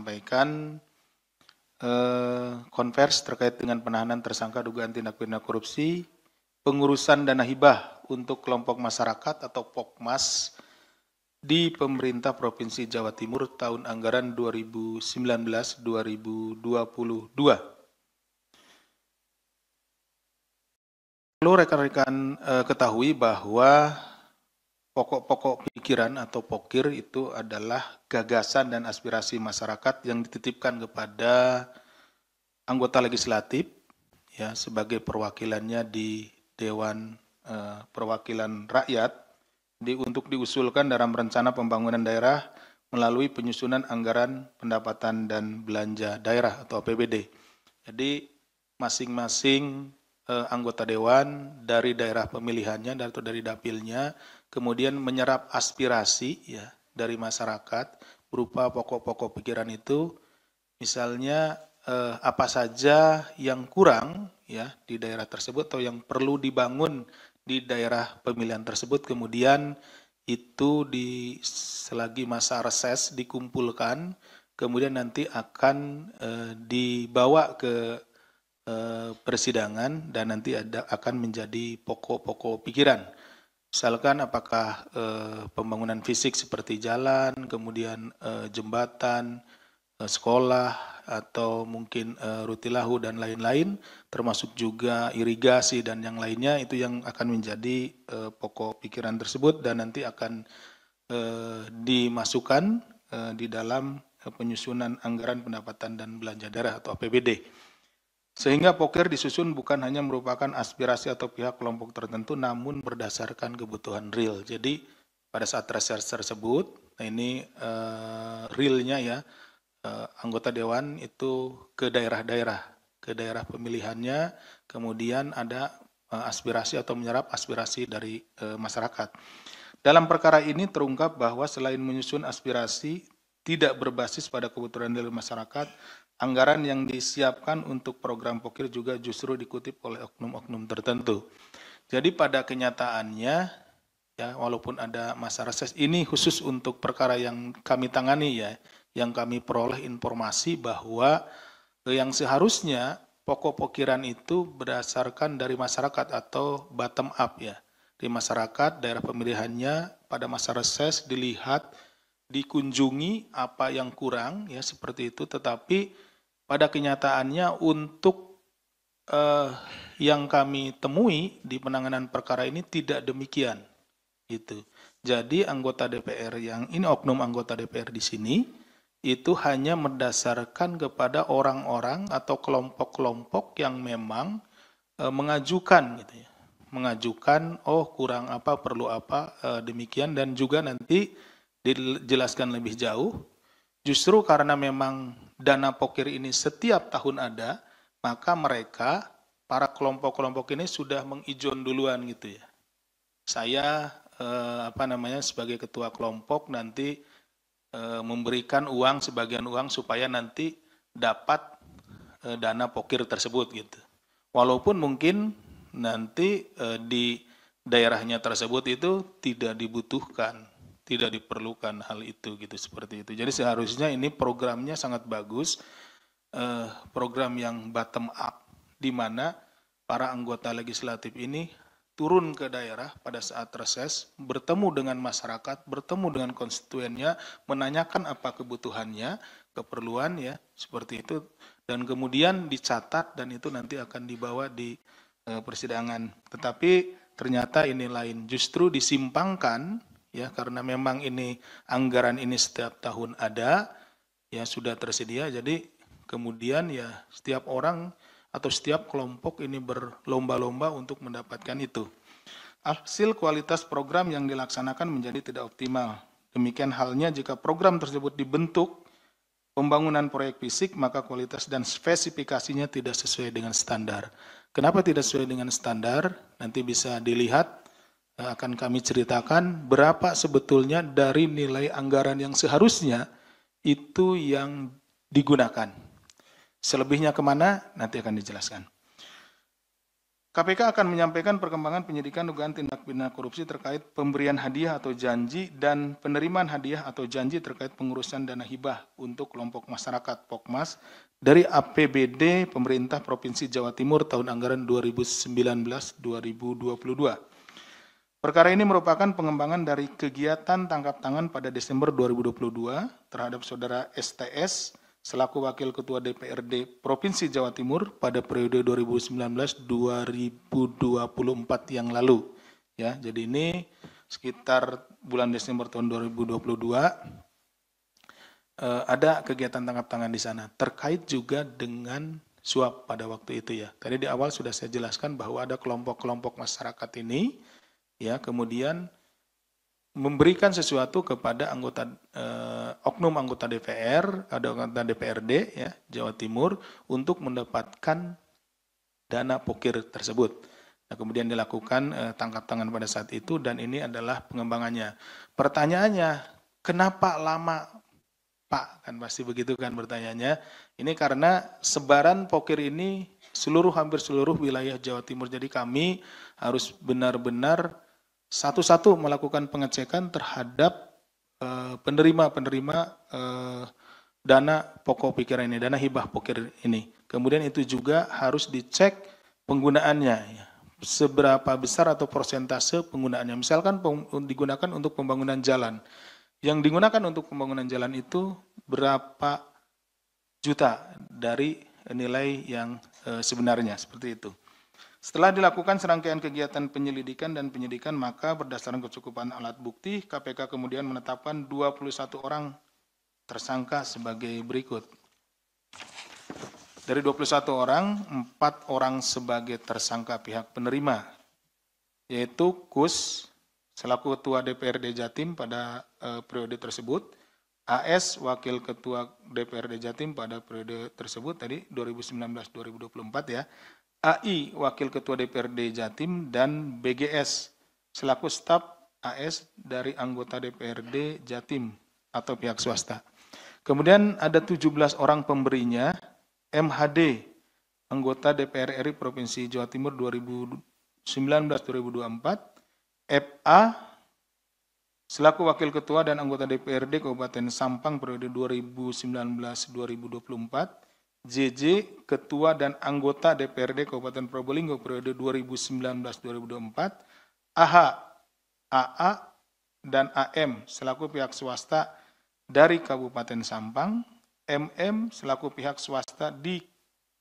sampaikan konvers terkait dengan penahanan tersangka dugaan tindak pidana korupsi, pengurusan dana hibah untuk kelompok masyarakat atau POKMAS di pemerintah Provinsi Jawa Timur tahun anggaran 2019-2022. Perlu rekan-rekan ketahui bahwa pokok-pokok pikiran atau pokir itu adalah gagasan dan aspirasi masyarakat yang dititipkan kepada anggota legislatif ya sebagai perwakilannya di Dewan Perwakilan Rakyat untuk diusulkan dalam rencana pembangunan daerah melalui penyusunan anggaran pendapatan dan belanja daerah atau APBD. Jadi masing-masing anggota dewan dari daerah pemilihannya atau dari dapilnya kemudian menyerap aspirasi ya dari masyarakat berupa pokok-pokok pikiran itu, misalnya apa saja yang kurang ya di daerah tersebut atau yang perlu dibangun di daerah pemilihan tersebut, kemudian itu selagi masa reses dikumpulkan, kemudian nanti akan dibawa ke persidangan dan nanti akan menjadi pokok-pokok pikiran. Misalkan apakah pembangunan fisik seperti jalan, kemudian jembatan, sekolah, atau mungkin rutilahu dan lain-lain, termasuk juga irigasi dan yang lainnya, itu yang akan menjadi pokok pikiran tersebut dan nanti akan dimasukkan di dalam penyusunan anggaran pendapatan dan belanja daerah atau APBD. Sehingga pokir disusun bukan hanya merupakan aspirasi atau pihak kelompok tertentu, namun berdasarkan kebutuhan real. Jadi pada saat reses tersebut, nah ini realnya ya, anggota dewan itu ke daerah pemilihannya, kemudian ada aspirasi atau menyerap aspirasi dari masyarakat. Dalam perkara ini terungkap bahwa selain menyusun aspirasi tidak berbasis pada kebutuhan real masyarakat, anggaran yang disiapkan untuk program pokir juga justru dikutip oleh oknum-oknum tertentu. Jadi pada kenyataannya, ya walaupun ada masa reses, ini khusus untuk perkara yang kami tangani ya, yang kami peroleh informasi bahwa yang seharusnya pokok pokiran itu berdasarkan dari masyarakat atau bottom up ya. Di masyarakat, daerah pemilihannya pada masa reses dilihat, dikunjungi apa yang kurang ya seperti itu, tetapi pada kenyataannya untuk yang kami temui di penanganan perkara ini tidak demikian gitu. Jadi anggota DPR yang ini, oknum anggota DPR di sini itu hanya berdasarkan kepada orang-orang atau kelompok-kelompok yang memang mengajukan gitu ya. Mengajukan kurang apa, perlu apa, demikian, dan juga nanti dijelaskan lebih jauh. Justru karena memang dana pokir ini setiap tahun ada, maka mereka, para kelompok-kelompok ini sudah mengijon duluan gitu ya. Saya sebagai ketua kelompok nanti memberikan uang, sebagian uang supaya nanti dapat dana pokir tersebut gitu. Walaupun mungkin nanti di daerahnya tersebut itu tidak dibutuhkan, tidak diperlukan hal itu gitu, seperti itu. Jadi seharusnya ini programnya sangat bagus, program yang bottom up, di mana para anggota legislatif ini turun ke daerah pada saat reses, bertemu dengan masyarakat, bertemu dengan konstituennya, menanyakan apa kebutuhannya, keperluan ya, seperti itu, dan kemudian dicatat dan itu nanti akan dibawa di persidangan. Tetapi ternyata ini lain, justru disimpangkan ya, karena memang ini anggaran ini setiap tahun ada, ya sudah tersedia, jadi kemudian ya setiap orang atau setiap kelompok ini berlomba-lomba untuk mendapatkan itu. Hasil kualitas program yang dilaksanakan menjadi tidak optimal. Demikian halnya jika program tersebut dibentuk pembangunan proyek fisik, maka kualitas dan spesifikasinya tidak sesuai dengan standar. Kenapa tidak sesuai dengan standar? Nanti bisa dilihat, akan kami ceritakan berapa sebetulnya dari nilai anggaran yang seharusnya itu yang digunakan. Selebihnya kemana? Nanti akan dijelaskan. KPK akan menyampaikan perkembangan penyidikan dugaan tindak pidana korupsi terkait pemberian hadiah atau janji dan penerimaan hadiah atau janji terkait pengurusan dana hibah untuk kelompok masyarakat Pokmas dari APBD Pemerintah Provinsi Jawa Timur tahun anggaran 2019-2022. Perkara ini merupakan pengembangan dari kegiatan tangkap tangan pada Desember 2022 terhadap saudara STS selaku Wakil Ketua DPRD Provinsi Jawa Timur pada periode 2019-2024 yang lalu. Ya, jadi ini sekitar bulan Desember tahun 2022 ada kegiatan tangkap tangan di sana terkait juga dengan suap pada waktu itu ya. Tadi di awal sudah saya jelaskan bahwa ada kelompok-kelompok masyarakat ini ya kemudian memberikan sesuatu kepada anggota oknum anggota DPR, ada anggota DPRD ya Jawa Timur untuk mendapatkan dana pokir tersebut. Nah, kemudian dilakukan tangkap tangan pada saat itu dan ini adalah pengembangannya. Pertanyaannya, kenapa lama Pak? Kan pasti begitu kan pertanyaannya. Ini karena sebaran pokir ini hampir seluruh wilayah Jawa Timur. Jadi kami harus benar-benar satu-satu melakukan pengecekan terhadap penerima-penerima dana pokok pikiran ini, dana hibah pokir ini. Kemudian itu juga harus dicek penggunaannya, ya. Seberapa besar atau persentase penggunaannya. Misalkan digunakan untuk pembangunan jalan. Yang digunakan untuk pembangunan jalan itu berapa juta dari nilai yang sebenarnya, seperti itu. Setelah dilakukan serangkaian kegiatan penyelidikan dan penyidikan, maka berdasarkan kecukupan alat bukti, KPK kemudian menetapkan 21 orang tersangka sebagai berikut. Dari 21 orang, 4 orang sebagai tersangka pihak penerima, yaitu Kus, selaku Ketua DPRD Jatim pada periode tersebut, AS, Wakil Ketua DPRD Jatim pada periode tersebut, tadi 2019-2024 ya, AI, Wakil Ketua DPRD Jatim, dan BGS, selaku staf AS dari anggota DPRD Jatim atau pihak swasta. Kemudian ada 17 orang pemberinya, MHD, anggota DPR RI Provinsi Jawa Timur 2019-2024, FA, selaku Wakil Ketua dan anggota DPRD Kabupaten Sampang periode 2019-2024, JJ, Ketua dan anggota DPRD Kabupaten Probolinggo periode 2019-2024, AH, AA, dan AM selaku pihak swasta dari Kabupaten Sampang, MM selaku pihak swasta di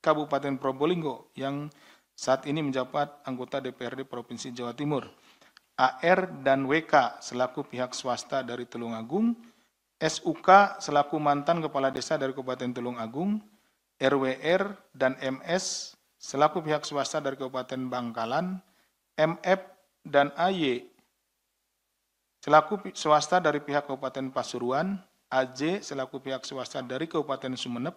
Kabupaten Probolinggo yang saat ini menjabat anggota DPRD Provinsi Jawa Timur, AR dan WK selaku pihak swasta dari Tulungagung, SUK selaku mantan kepala desa dari Kabupaten Tulungagung, RWR dan MS selaku pihak swasta dari Kabupaten Bangkalan, MF dan AY selaku swasta dari pihak Kabupaten Pasuruan, AJ selaku pihak swasta dari Kabupaten Sumeneb,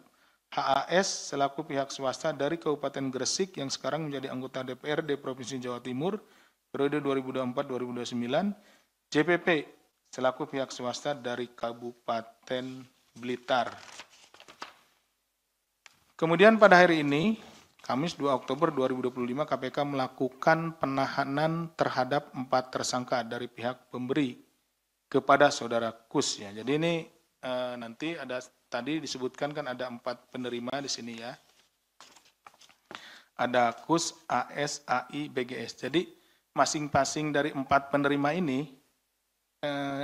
HAS selaku pihak swasta dari Kabupaten Gresik yang sekarang menjadi anggota DPRD Provinsi Jawa Timur periode 2024-2029, JPP selaku pihak swasta dari Kabupaten Blitar. Kemudian pada hari ini, Kamis 2 Oktober 2025, KPK melakukan penahanan terhadap 4 tersangka dari pihak pemberi kepada saudara Kus. Ya. Jadi ini nanti ada tadi disebutkan kan ada 4 penerima di sini ya. Ada Kus, AS, AI, BGS. Jadi masing-masing dari 4 penerima ini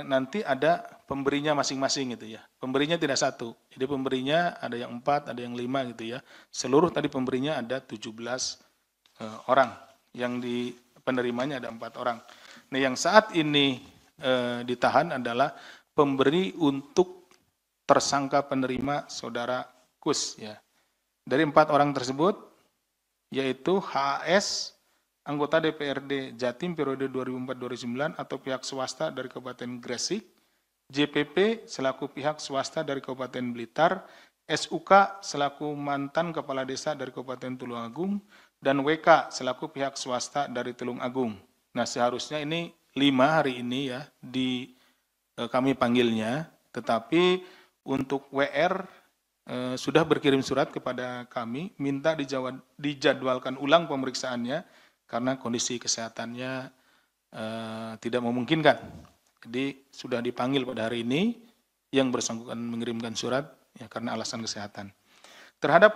nanti ada pemberinya masing-masing gitu ya. Pemberinya tidak satu. Jadi pemberinya ada yang 4, ada yang 5 gitu ya. Seluruh tadi pemberinya ada 17 orang. Yang di penerimanya ada 4 orang. Nah, yang saat ini ditahan adalah pemberi untuk tersangka penerima saudara Kus ya. Dari 4 orang tersebut yaitu HAS anggota DPRD Jatim periode 2004-2009 atau pihak swasta dari Kabupaten Gresik, JPP selaku pihak swasta dari Kabupaten Blitar, SUK selaku mantan kepala desa dari Kabupaten Tulungagung, dan WK selaku pihak swasta dari Tulungagung. Nah, seharusnya ini 5 hari ini ya kami panggilnya, tetapi untuk WR sudah berkirim surat kepada kami minta dijadwalkan ulang pemeriksaannya karena kondisi kesehatannya tidak memungkinkan. Jadi sudah dipanggil pada hari ini yang bersangkutan mengirimkan surat ya karena alasan kesehatan. Terhadap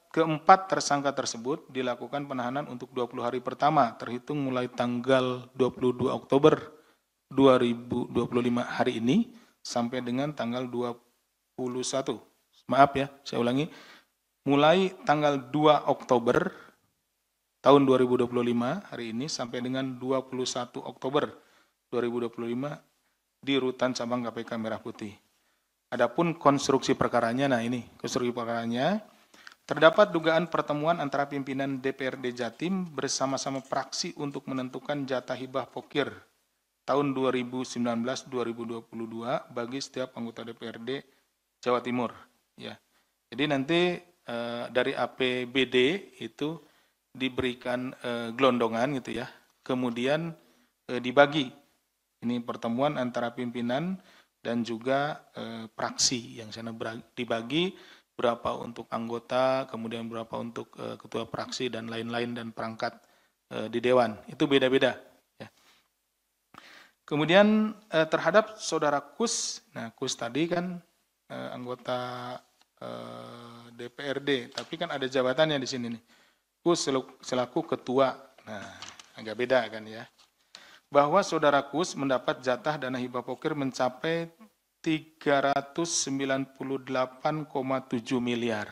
keempat tersangka tersebut dilakukan penahanan untuk 20 hari pertama terhitung mulai tanggal 22 Oktober 2025 hari ini sampai dengan tanggal 21. Maaf ya, saya ulangi. Mulai tanggal 2 Oktober tahun 2025 hari ini sampai dengan 21 Oktober 2025 di Rutan Cabang KPK Merah Putih. Adapun konstruksi perkaranya, nah ini konstruksi perkaranya, terdapat dugaan pertemuan antara pimpinan DPRD Jatim bersama-sama praksi untuk menentukan jatah hibah pokir tahun 2019-2022 bagi setiap anggota DPRD Jawa Timur. Ya, jadi nanti dari APBD itu diberikan gelondongan gitu ya, kemudian dibagi. Ini pertemuan antara pimpinan dan juga praksi yang sana dibagi berapa untuk anggota, kemudian berapa untuk ketua praksi dan lain-lain dan perangkat di dewan. Itu beda-beda. Ya. Kemudian terhadap saudara Kus, nah Kus tadi kan anggota DPRD, tapi kan ada jabatannya di sini nih. Kus selaku ketua, nah agak beda kan ya. Bahwa saudara Kus mendapat jatah dana hibah pokir mencapai 398,7 miliar.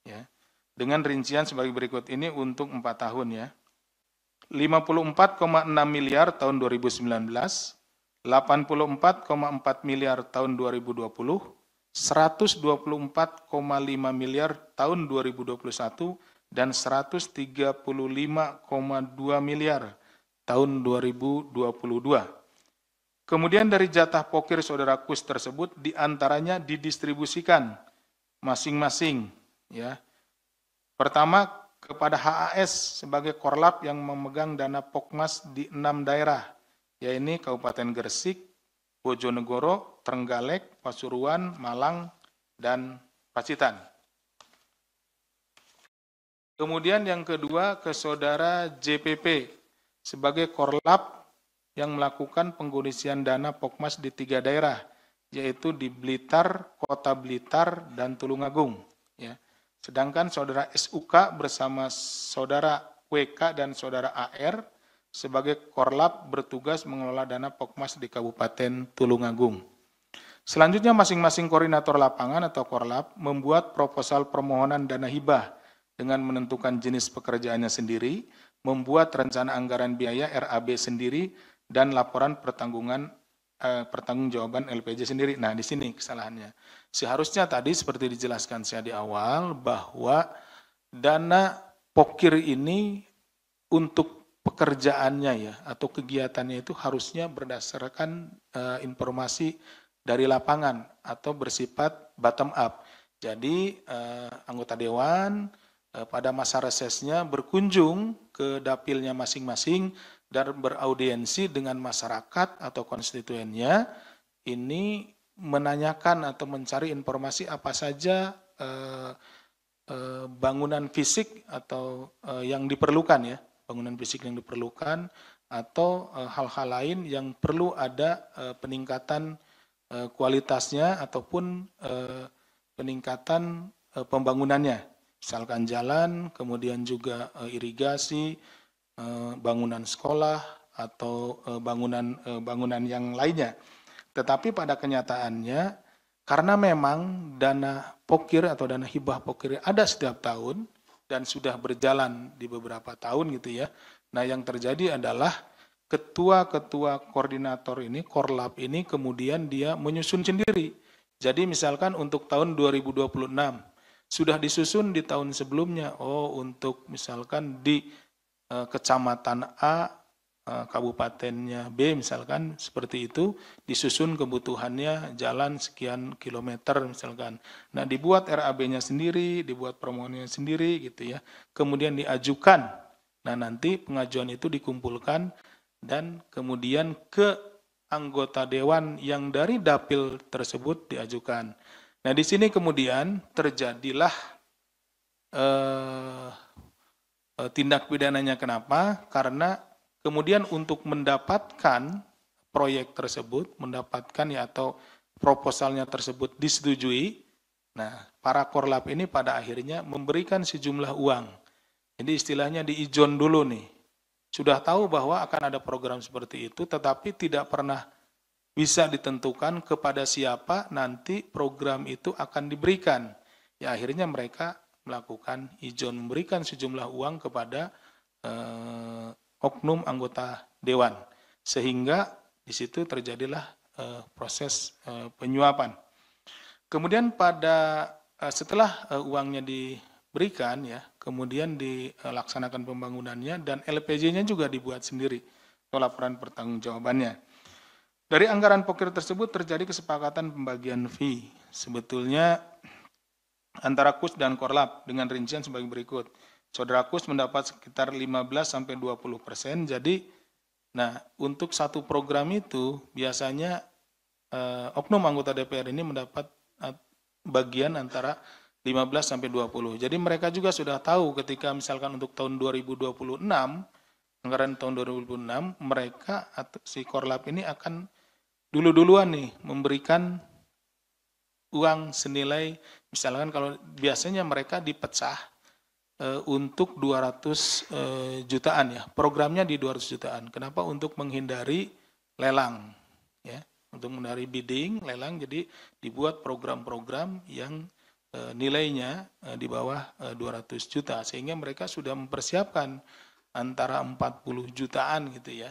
Ya. Dengan rincian sebagai berikut ini untuk 4 tahun ya. 54,6 miliar tahun 2019, 84,4 miliar tahun 2020, 124,5 miliar tahun 2021, dan 135,2 miliar tahun 2022. Kemudian dari jatah pokir saudara Kus tersebut diantaranya didistribusikan masing-masing. Ya. Pertama kepada HAS sebagai korlap yang memegang dana Pokmas di 6 daerah, yaitu Kabupaten Gresik, Bojonegoro, Trenggalek, Pasuruan, Malang, dan Pacitan. Kemudian yang kedua ke saudara JPP sebagai korlap yang melakukan pengkondisian dana Pokmas di 3 daerah, yaitu di Blitar, Kota Blitar, dan Tulungagung. Ya. Sedangkan saudara SUK bersama saudara WK dan saudara AR sebagai korlap bertugas mengelola dana Pokmas di Kabupaten Tulungagung. Selanjutnya masing-masing koordinator lapangan atau korlap membuat proposal permohonan dana hibah dengan menentukan jenis pekerjaannya sendiri, membuat rencana anggaran biaya RAB sendiri, dan laporan pertanggungjawaban LPJ sendiri. Nah, di sini kesalahannya. Seharusnya tadi seperti dijelaskan saya di awal bahwa dana pokir ini untuk pekerjaannya ya atau kegiatannya itu harusnya berdasarkan informasi dari lapangan atau bersifat bottom up. Jadi anggota dewan pada masa resesnya berkunjung ke dapilnya masing-masing dan beraudiensi dengan masyarakat atau konstituennya, ini menanyakan atau mencari informasi apa saja bangunan fisik atau yang diperlukan ya, bangunan fisik yang diperlukan atau hal-hal lain yang perlu ada peningkatan kualitasnya ataupun peningkatan pembangunannya. Misalkan jalan, kemudian juga irigasi, bangunan sekolah, atau bangunan yang lainnya. Tetapi pada kenyataannya, karena memang dana pokir atau dana hibah pokir ada setiap tahun, dan sudah berjalan di beberapa tahun gitu ya. Nah yang terjadi adalah ketua-ketua koordinator ini, korlap ini kemudian dia menyusun sendiri. Jadi misalkan untuk tahun 2026, sudah disusun di tahun sebelumnya, untuk misalkan di kecamatan A, kabupatennya B misalkan seperti itu, disusun kebutuhannya jalan sekian kilometer misalkan. Nah dibuat RAB-nya sendiri, dibuat permohonannya sendiri gitu ya, kemudian diajukan. Nah nanti pengajuan itu dikumpulkan dan kemudian ke anggota dewan yang dari dapil tersebut diajukan. Nah di sini kemudian terjadilah tindak pidananya kenapa? Karena kemudian untuk mendapatkan proyek tersebut, mendapatkan ya atau proposalnya tersebut disetujui, nah para korlap ini pada akhirnya memberikan sejumlah uang. Jadi istilahnya diijon dulu nih. Sudah tahu bahwa akan ada program seperti itu, tetapi tidak pernah bisa ditentukan kepada siapa nanti program itu akan diberikan. Ya akhirnya mereka melakukan ijon, memberikan sejumlah uang kepada oknum anggota dewan, sehingga di situ terjadilah proses penyuapan. Kemudian setelah uangnya diberikan ya, kemudian dilaksanakan pembangunannya dan LPJ-nya juga dibuat sendiri atau laporan pertanggungjawabannya. Dari anggaran pokir tersebut terjadi kesepakatan pembagian fee. Sebetulnya antara KUS dan Korlap dengan rincian sebagai berikut. Saudara KUS mendapat sekitar 15-20%. Jadi, nah untuk satu program itu biasanya oknum anggota DPR ini mendapat bagian antara 15-20. Jadi mereka juga sudah tahu ketika misalkan untuk tahun 2026, anggaran tahun 2026, mereka atau si Korlap ini akan duluan nih memberikan uang senilai, misalkan kalau biasanya mereka dipecah untuk 200 jutaan ya, programnya di 200 jutaan. Kenapa? Untuk menghindari lelang, ya, untuk menghindari bidding, lelang, jadi dibuat program-program yang nilainya di bawah 200 juta, sehingga mereka sudah mempersiapkan antara 40 jutaan gitu ya,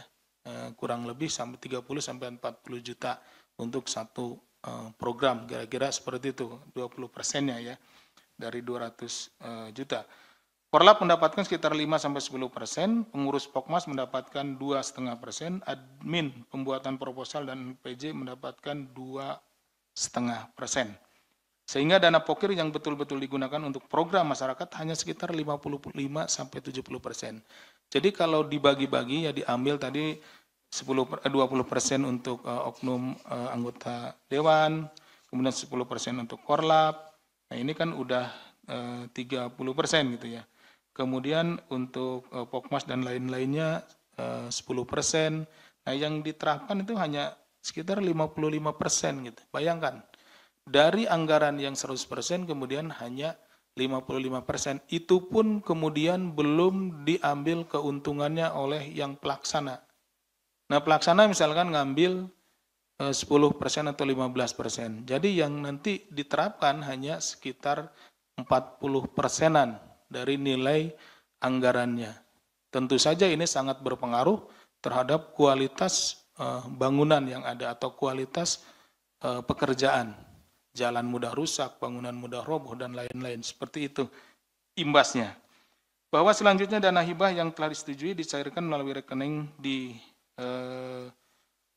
kurang lebih sampai 30-40 juta untuk satu program, kira-kira seperti itu, 20%-nya ya, dari 200 juta. Korlap mendapatkan sekitar 5-10%, pengurus Pokmas mendapatkan 2,5%, admin pembuatan proposal dan PJ mendapatkan 2,5%. Sehingga dana pokir yang betul-betul digunakan untuk program masyarakat hanya sekitar 55-70%. Jadi kalau dibagi-bagi ya diambil tadi 20% untuk oknum anggota dewan, kemudian 10% untuk Korlap. Nah ini kan udah 30% gitu ya. Kemudian untuk Pokmas dan lain-lainnya 10%. Nah yang diterapkan itu hanya sekitar 55% gitu. Bayangkan, dari anggaran yang 100% kemudian hanya 55%. Itu pun kemudian belum diambil keuntungannya oleh yang pelaksana. Nah pelaksana misalkan ngambil 10% atau 15%. Jadi yang nanti diterapkan hanya sekitar 40%-an dari nilai anggarannya. Tentu saja ini sangat berpengaruh terhadap kualitas bangunan yang ada atau kualitas pekerjaan. Jalan mudah rusak, bangunan mudah roboh, dan lain-lain. Seperti itu imbasnya. Bahwa selanjutnya dana hibah yang telah disetujui dicairkan melalui rekening di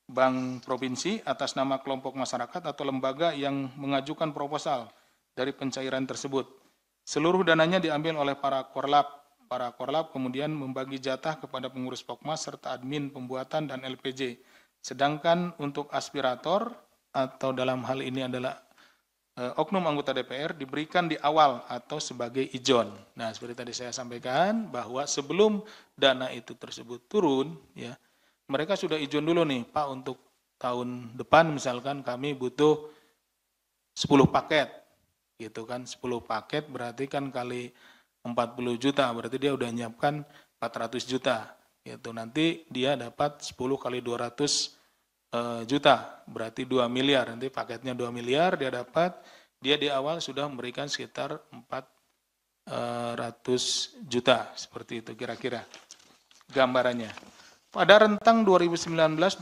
Bank Provinsi atas nama kelompok masyarakat atau lembaga yang mengajukan proposal dari pencairan tersebut. Seluruh dananya diambil oleh para korlap. Para korlap kemudian membagi jatah kepada pengurus Pokmas serta admin pembuatan dan LPJ. Sedangkan untuk aspirator atau dalam hal ini adalah oknum anggota DPR diberikan di awal atau sebagai ijon. Nah, seperti tadi saya sampaikan bahwa sebelum dana itu tersebut turun, ya, mereka sudah ijon dulu nih, Pak, untuk tahun depan misalkan kami butuh 10 paket, gitu kan, 10 paket berarti kan kali 40 juta, berarti dia udah nyiapkan 400 juta, gitu. Nanti dia dapat 10 kali 200 juta, berarti 2 miliar, nanti paketnya 2 miliar dia dapat, dia di awal sudah memberikan sekitar 400 juta, seperti itu kira-kira gambarannya. Pada rentang 2019-2022,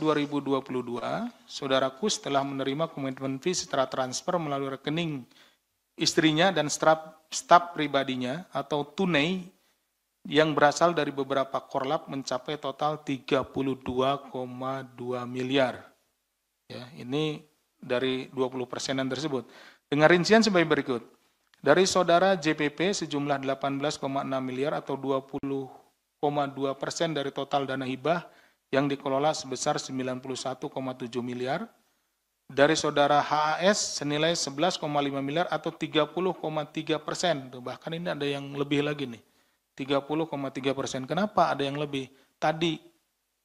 Saudara Kus telah menerima komitmen fee secara transfer melalui rekening istrinya dan staf pribadinya atau tunai yang berasal dari beberapa korlap mencapai total 32,2 miliar. Ya, ini dari 20%-an tersebut. Dengan rincian sebagai berikut. Dari saudara JPP sejumlah 18,6 miliar atau 20,2% dari total dana hibah yang dikelola sebesar 91,7 miliar. Dari saudara HAS senilai 11,5 miliar atau 30,3%. Bahkan ini ada yang lebih lagi nih. 30,3%. Kenapa ada yang lebih? Tadi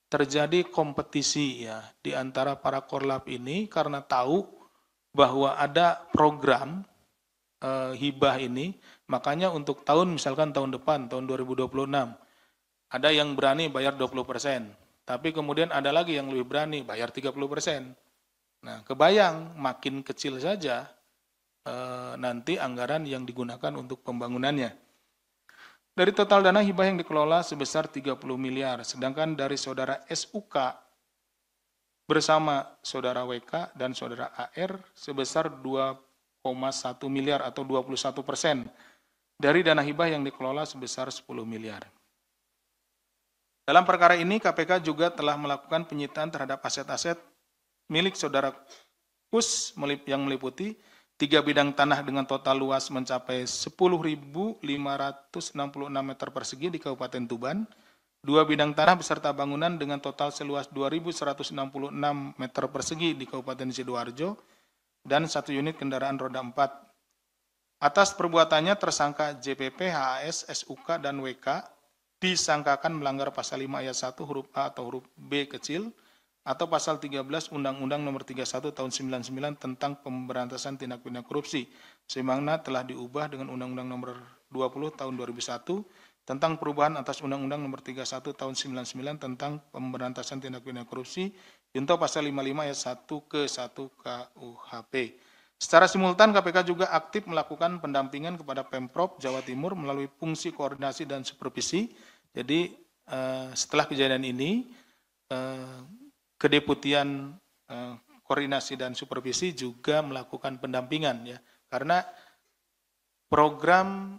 terjadi kompetisi ya di antara para korlap ini karena tahu bahwa ada program hibah ini, makanya untuk misalkan tahun depan, tahun 2026, ada yang berani bayar 20%, tapi kemudian ada lagi yang lebih berani bayar 30%. Nah, kebayang makin kecil saja nanti anggaran yang digunakan untuk pembangunannya. Dari total dana hibah yang dikelola sebesar 30 miliar, sedangkan dari saudara SUK bersama saudara WK dan saudara AR sebesar 2,1 miliar atau 21% dari dana hibah yang dikelola sebesar 10 miliar. Dalam perkara ini KPK juga telah melakukan penyitaan terhadap aset-aset milik saudara KUS yang meliputi 3 bidang tanah dengan total luas mencapai 10.566 meter persegi di Kabupaten Tuban, 2 bidang tanah beserta bangunan dengan total seluas 2.166 meter persegi di Kabupaten Sidoarjo, dan 1 unit kendaraan roda 4. Atas perbuatannya tersangka JPP, HAS, SUK, dan WK disangkakan melanggar pasal 5 ayat 1 huruf A atau huruf B kecil atau pasal 13 Undang-Undang Nomor 31 Tahun 99 tentang Pemberantasan Tindak Pidana Korupsi, sebagaimana telah diubah dengan Undang-Undang Nomor 20 Tahun 2001 tentang perubahan atas Undang-Undang Nomor 31 Tahun 99 tentang Pemberantasan Tindak Pidana Korupsi, junto pasal 55 ayat 1 ke 1 KUHP. Secara simultan KPK juga aktif melakukan pendampingan kepada Pemprov Jawa Timur melalui fungsi koordinasi dan supervisi. Jadi setelah kejadian ini Kedeputian Koordinasi dan Supervisi juga melakukan pendampingan ya, karena program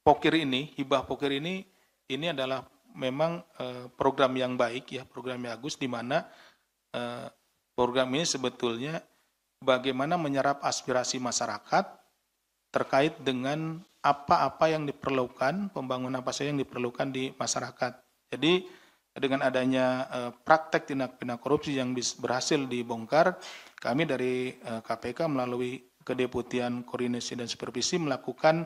pokir ini, hibah pokir ini adalah memang program yang baik ya, program yang bagus, di mana program ini sebetulnya bagaimana menyerap aspirasi masyarakat terkait dengan apa-apa yang diperlukan, pembangunan apa saja yang diperlukan di masyarakat. Jadi dengan adanya praktek tindak pidana korupsi yang berhasil dibongkar, kami dari KPK melalui Kedeputian Koordinasi dan Supervisi melakukan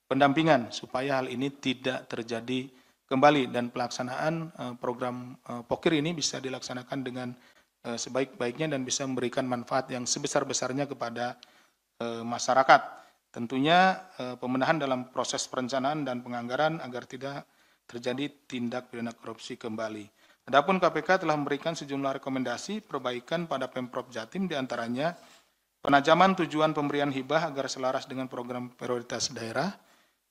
pendampingan supaya hal ini tidak terjadi kembali dan pelaksanaan program pokir ini bisa dilaksanakan dengan sebaik-baiknya dan bisa memberikan manfaat yang sebesar-besarnya kepada masyarakat. Tentunya pembenahan dalam proses perencanaan dan penganggaran agar tidak terjadi tindak pidana korupsi kembali. Adapun KPK telah memberikan sejumlah rekomendasi perbaikan pada Pemprov Jatim, diantaranya penajaman tujuan pemberian hibah agar selaras dengan program prioritas daerah,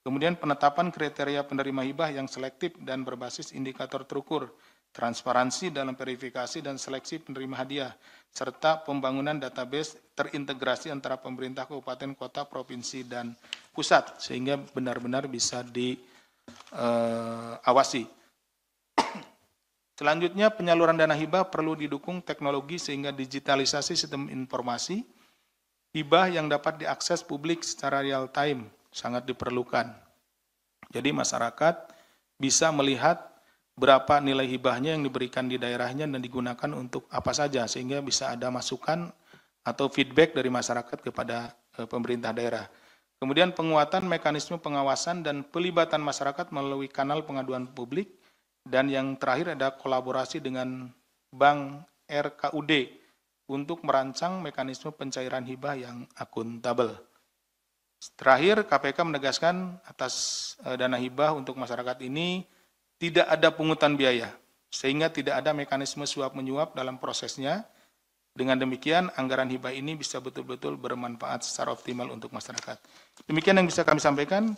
kemudian penetapan kriteria penerima hibah yang selektif dan berbasis indikator terukur, transparansi dalam verifikasi dan seleksi penerima hadiah, serta pembangunan database terintegrasi antara pemerintah kabupaten, kota, provinsi, dan pusat, sehingga benar-benar bisa awasi. Selanjutnya, penyaluran dana hibah perlu didukung teknologi sehingga digitalisasi sistem informasi hibah yang dapat diakses publik secara real time sangat diperlukan. Jadi masyarakat bisa melihat berapa nilai hibahnya yang diberikan di daerahnya dan digunakan untuk apa saja, sehingga bisa ada masukan atau feedback dari masyarakat kepada pemerintah daerah. Kemudian penguatan mekanisme pengawasan dan pelibatan masyarakat melalui kanal pengaduan publik, dan yang terakhir ada kolaborasi dengan Bank RKUD untuk merancang mekanisme pencairan hibah yang akuntabel. Terakhir, KPK menegaskan atas dana hibah untuk masyarakat ini tidak ada pungutan biaya, sehingga tidak ada mekanisme suap-menyuap dalam prosesnya. Dengan demikian, anggaran hibah ini bisa betul-betul bermanfaat secara optimal untuk masyarakat. Demikian yang bisa kami sampaikan.